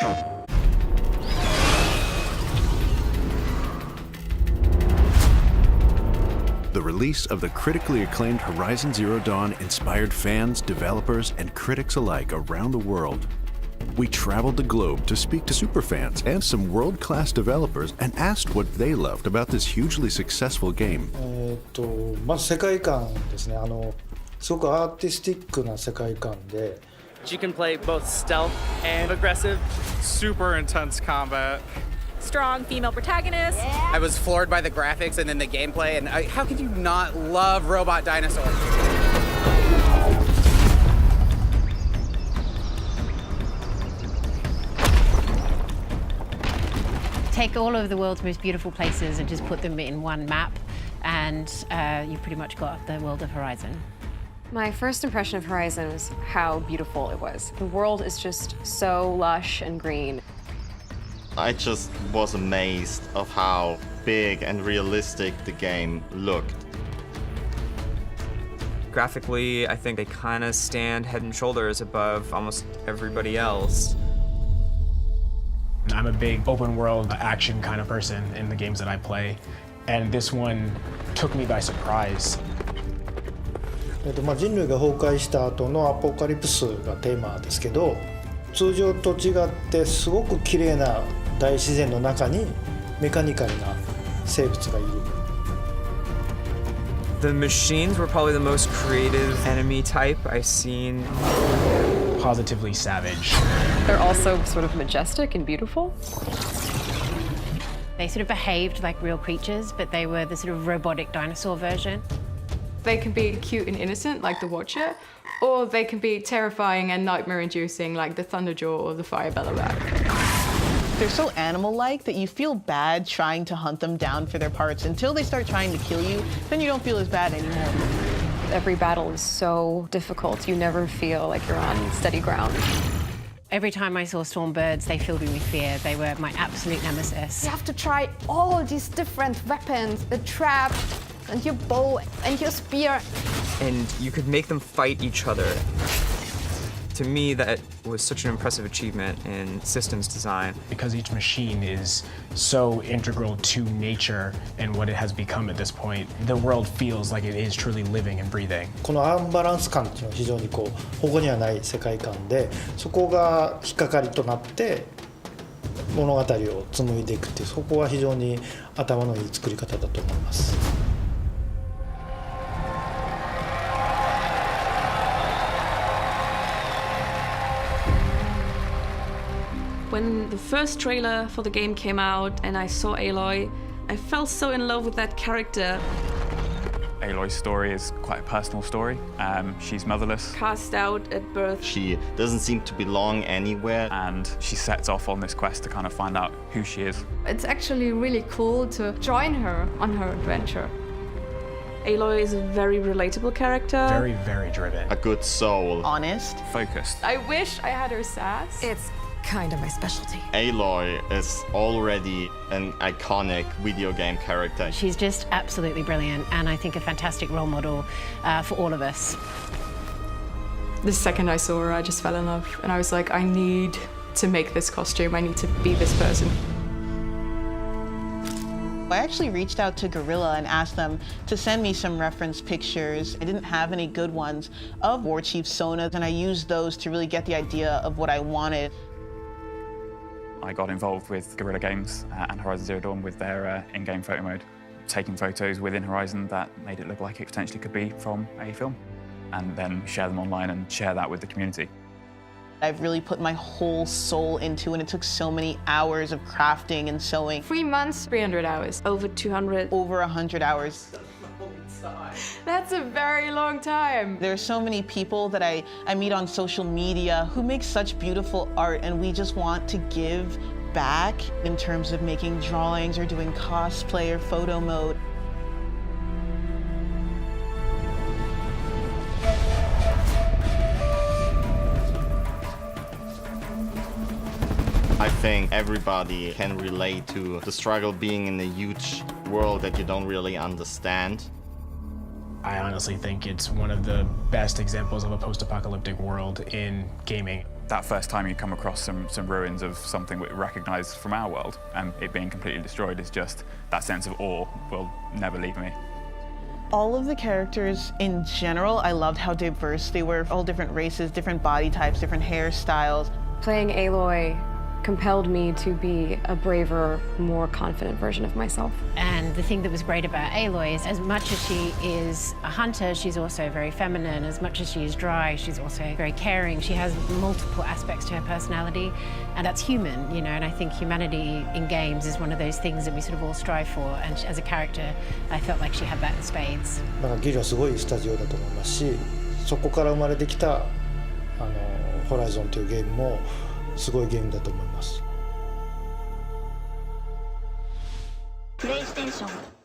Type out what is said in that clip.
The release of the critically acclaimed Horizon Zero Dawn inspired fans, developers, and critics alike around the world. We traveled the globe to speak to superfans and some world-class developers and asked what they loved about this hugely successful game. まず世界観ですね。すごくアーティスティックな世界観で。You can play both stealth and aggressive. Super intense combat. Strong female protagonist. I was floored by the graphics and then the gameplay, and how could you not love robot dinosaurs? Take all of the world's most beautiful places and just put them in one map, and you've pretty much got the world of Horizon. My first impression of Horizon was how beautiful it was. The world is just so lush and green. I just was amazed of how big and realistic the game looked. Graphically, I think they kind of stand head and shoulders above almost everybody else. I'm a big open world action kind of person in the games that I play, and this one took me by surprise. 人類が崩壊した後のアポカリプスがテーマですけど、通常と違ってすごく綺麗な大自然の中にメカニカルな生物がいる。The machines were probably the most creative enemy type I've seen. Positively savage. They're also sort of majestic and beautiful. They sort of behaved like real creatures, but they were the sort of robotic dinosaur version. They can be cute and innocent, like the Watcher, or they can be terrifying and nightmare-inducing, like the Thunderjaw or the Firebellow. They're so animal-like that you feel bad trying to hunt them down for their parts. Until they start trying to kill you, then you don't feel as bad anymore. Every battle is so difficult. You never feel like you're on steady ground. Every time I saw Stormbirds, they filled me with fear. They were my absolute nemesis. You have to try all of these different weapons, the trap, and your bow, and your spear. And you could make them fight each other. To me, that was such an impressive achievement in systems design. Because each machine is so integral to nature and what it has become at this point, the world feels like it is truly living and breathing. このアンバランス感っていうのは非常に他にはない世界観で、そこが引っかかりとなって物語を紡いでいくっていう、そこは非常に頭のいい作り方だと思います。When the first trailer for the game came out and I saw Aloy, I fell so in love with that character. Aloy's story is quite a personal story. She's motherless. Cast out at birth. She doesn't seem to belong anywhere. And she sets off on this quest to kind of find out who she is. It's actually really cool to join her on her adventure. Aloy is a very relatable character. Very, very driven. A good soul. Honest. Focused. I wish I had her sass. It's kind of my specialty. Aloy is already an iconic video game character. She's just absolutely brilliant, and I think a fantastic role model for all of us. The second I saw her, I just fell in love, and I was like, I need to make this costume. I need to be this person. I actually reached out to Guerrilla and asked them to send me some reference pictures. I didn't have any good ones of War Chief Sona, and I used those to really get the idea of what I wanted. I got involved with Guerrilla Games and Horizon Zero Dawn with their in-game photo mode, taking photos within Horizon that made it look like it potentially could be from a film, and then share them online and share that with the community. I've really put my whole soul into it, and it took so many hours of crafting and sewing. 3 months, 300 hours. Over 200. Over 100 hours. That's a very long time. There are so many people that I meet on social media who make such beautiful art, and we just want to give back in terms of making drawings or doing cosplay or photo mode. I think everybody can relate to the struggle being in a huge world that you don't really understand. I honestly think it's one of the best examples of a post-apocalyptic world in gaming. that first time you come across some ruins of something we recognize from our world, and it being completely destroyed is just, that sense of awe will never leave me. All of the characters in general, I loved how diverse they were. All different races, different body types, different hairstyles. Playing Aloy compelled me to be a braver, more confident version of myself. And the thing that was great about Aloy is as much as she is a hunter, she's also very feminine. As much as she is dry, she's also very caring. She has multiple aspects to her personality, and that's human, you know, and I think humanity in games is one of those things that we sort of all strive for, and as a character, I felt like she had that in spades. だからギルはすごいスタジオだと思いますし、そこから生まれてきたホライゾンというゲームもすごいゲームだと思います。プレイステーション